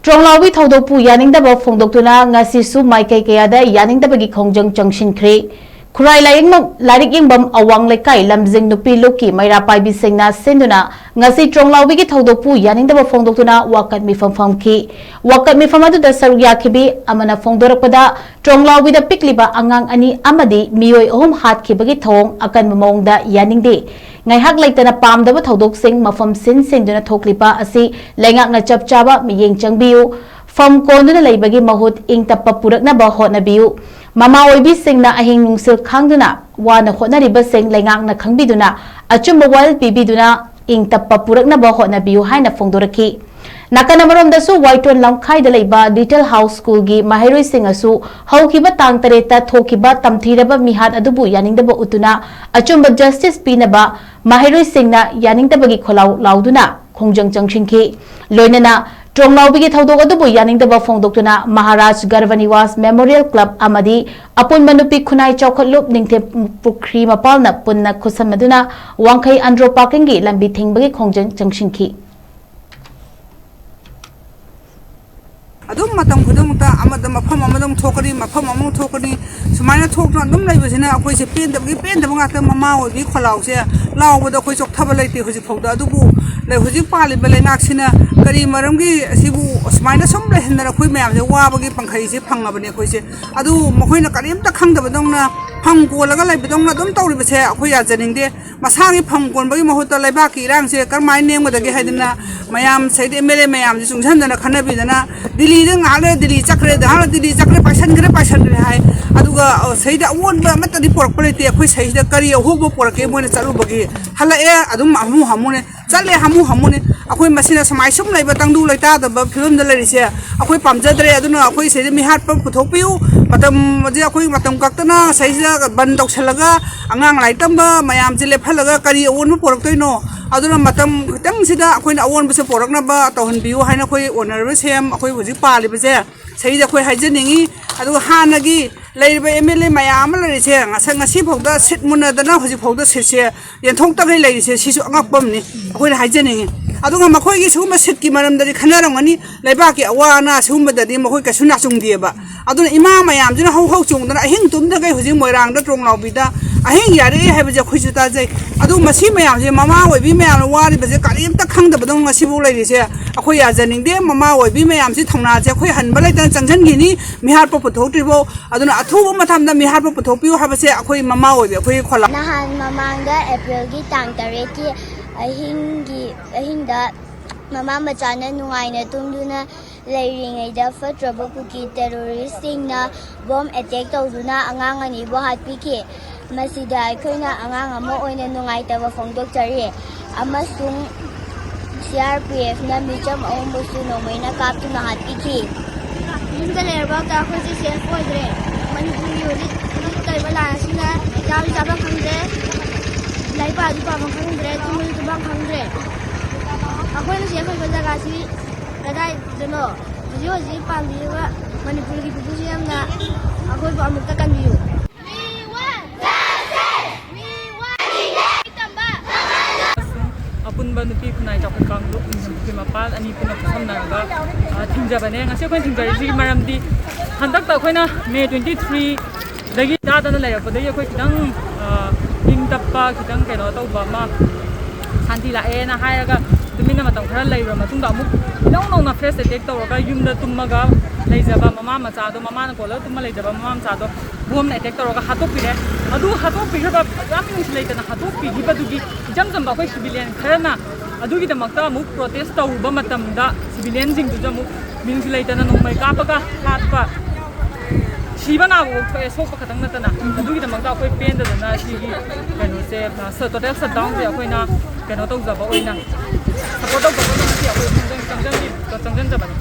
Tronglaobi Thoudokou Yaningdaba Phingdoktuna Ngashisu Maikei Kayada Yaningdabagi Khongjang CHANGSINKHRE Kurai Larik Ingbam Awang Lekai Lamjing Nupi Luki Maira Paibi Singna Sinduna Ngasi Tronglaobi ki Thoudokou Yaningdaba Phingdoktuna Wakat Mifam ki Wakat Mifamadu da Sarugya Kibi Amana Phongdorakpada Tronglaobi da Pikliba Angang Ani Amadi Miyoi Ohum Hat Kibagi Thong Akan Mamongda Yaningde Ngaihak Laitana Pamdaba Thoudok Sing Mafam Sin Sinduna Thoklipa Asi Lengak na Chapchaba Miyeng Changbiu Fam Konduna Laibagi Mahut Ing Tappa Puraknaba Hotnabiu Mama Oibi Singna Ahing Nungsil Khangduna Wana Hotnariba Sing Lengak na Khangbiduna Achumba Wal Bibiduna Ing Tappa Puraknaba Hotnabiu Haina Phongdoraki Nakanamarom dasu Waiton Lamkhai da Laiba Little House School gi Mahiroi Sing asu Haukiba Tang Tareta Thokiba Tamthiraba Mihat Adubu Yaningdaba Utuna Achumba Justice Pinaba Mahiroi Singna Yaningdabagi Kholauduna Khongjang CHANGSINKHRE Loinana Tronglaobi Thoudok adubu Yaningdaba Phingdoktuna Maharaj Garvaniwas Memorial Club amadi Apun Manupi Khunai Chaukhotlup Ningthe Pukri Mapalna Punna Khusamaduna Wangkhai Andro Parking gi Lambi Thingbagi Khongjang CHANGSINKHRE Adum matam khudumta amada mafam amadum thokari mafam amung thokari sumaina thokna adum laibasina akoi se pendabagi ngata mama obi kholau se laawbada khoi chok thaba laite hoji phawda adubu lai hoji pali bale naksina kari maramgi sibu sumaina som la hendara khoi mayam se wabagi pangkhai se phangabane khoi se adu makhoina karimta khangdaba dongna phang kolaga laibadongna adum tawri base akoi ya janingde masagi phang konbagi mahuta laibaki irang se karmai nemgadagi haidina mayam saide mele mayam se chungsanjana khanabidana Dili Dili Chakre, Dili Chakre, Passion, High, Aduga, say that one method for quality, a quiz, the career, who for a game when it's a rubagi, Hala air, Adum Hamu Hamune, Sally Hamu Hamune, a queen Massina, some ice, like Batandu like that, but film the ladies here, a quick Pamjadre, I don't know, a quiz, say me hard pump to you, but the quick Matam Kaktana, says Bandok Salaga, Angang Lightamba, Mayam Zile Palaga, career, one for no. Aduna matam khitang sida akhoi na awon base porakna ba tawhan biu haina khoi owner sem akhoi huji pali base sei da khoi haijaningi adu hanagi leiba MLA mayam la se ngasi phawda sit muna dana huji phawda sit se yenthong ta gai lai se sisu angakpam ni akhoi na haijaningi adunga makhoi gi suma sit ki maram dari khanarangani leiba ki awana suma dadi makhoi ka suna chungdi ba aduna ima mayam jina hau chungdana ahing tum da gai huji moirang da Tronglaobi da ahing yare haibaje khoi juta jai adu masi mayam je mama oibi mayam wari baje karimta khangdaba dong ngasi bu lai se akhoi ya janingde mama oibi mayam si thongna je khoi hanba lai tan changjan gi ni mihar po puthoktribo aduna athuba matham da mihar po puthokpiu habase akhoi mama oibi akhoi khola nahan mamangda April gi tang 3 ki ahingda mama machana nungaina tumduna leiringaida fatraba kuki terrorist singna bomb attack tawduna angang ani bo hatpiki masida aikoina angang ama oina nungaitaba phongdokchari amasung CRPF na micham awumbusu nomaina kaptuna hatpiki yunda lerba ta khoji self oidre manipuri yuri taibala asina jawi jaba khangde laipa du pa khangdre tumul tu ba khangdre akhoi se khoi jaga si radai jeno ji pambiwa manipuri ki bubu yamna akhoi ba mukta kanbiu Apun Manupi Khunai Chaukhotlup Ningthe Mapal ani puna samnaga thingjabane ngasi khoi thingjari maramdi handak ta khoina May 23 dagi dadana layapodai khoi kitang ingtappa kitang keno tawba ma santi lae na hayaga dumina matam khara laibra matungda amuk nong na fresh attack tawraga yumda tummaga leijaba mama macha do mama na kola tumma leijaba mama macha do bom na attack tawraga hatopire adu hatopiraba yamin silaitana hatopi gibadugi jamjamba khoi civilian kharana adugi damakta amuk protest tawba matamda civilian jing du jamu min silaitana nongmai kapaga hatpa Shibana will soak a katana, do the Maka pen the Nashi, and say, total down the Aquina, cannot talk about Support of the